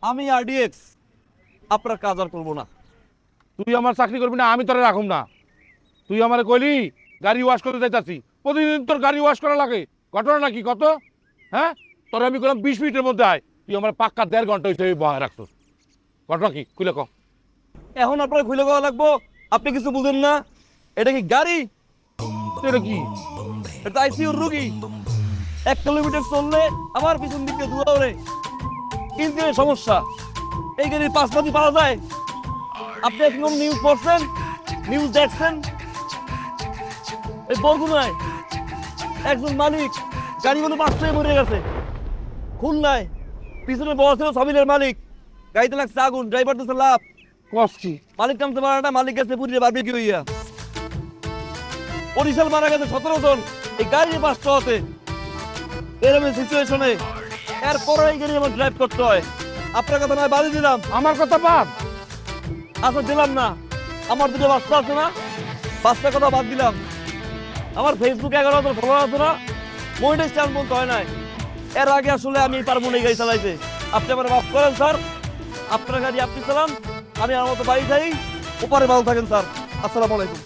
আমি আরডিএক্স, আপনার কাজ আর করবো না। তুই আমার চাকরি করবি না, আমি তোরে রাখুম না। তুই আমার কইলি গাড়ি ওয়াশ করতে যাইতাছি, প্রতিদিন তোর গাড়ি ওয়াশ করা লাগে, ঘটনা নাকি কত? হ্যাঁ, তোর আমি করলাম 20 মিনিটের মধ্যে আয়, তুই আমার পাক্কা 1.5 ঘন্টা হয়েছে বহায় রাখতো। ঘটনা কি খুলে ক। এখন আপনার খুলে দেওয়া লাগবো? আপনি কিছু বুঝেন না? এটা কি গাড়ি? এটা কি? এটা আইসিইউর রুগী। 1 কিলোমিটার চললে আমার পিছন দিকে দৌড়ে ইঞ্জিনের সমস্যা। এই গাড়ির পাশাপাশি পাওয়া যায়? আপনি এখন নিউজ পড়ছেন, নিউজ দেখছেন? এই বরগুনায় একজন মালিক গাড়িগুলো পাঁচটায় মরে গেছে। খুলনায় পিছনে বড় ছিল সাবিলের মালিক, গাড়িতে লাগছে আগুন, ড্রাইভার দিচ্ছে লাভ, কষ্টি মালিক নামতে পারে না, মালিক গেছে পুড়িয়ে বারবিকিউ হইয়া। বরিশাল মারা গেছে 17 জন এই গাড়ির পাঁচটা হতে। এরকম সিচুয়েশনে এরপরে এই গাড়ি আমার ড্রাইভ করতে হয়। আপনার কথা নয় বাদ দিলাম, আমার কথা বাদ। আচ্ছা দিলাম না, আমার দুটো বাচ্চা আছে না, বাচ্চার কথা বাদ দিলাম। আমার ফেসবুকে 11,000 ফলোয়ার আছে না, মনিটাইজ চান্স বলতে হয় নাই। এর আগে আসলে আমি পারবো না এই গাড়ি চালাইতে। আপনি আমার মাফ করেন স্যার, আপনার গাড়ি আপনি চালান, আমি আমার মতো বাড়ি যাই। ওপারে ভালো থাকেন স্যার, আসসালামু আলাইকুম।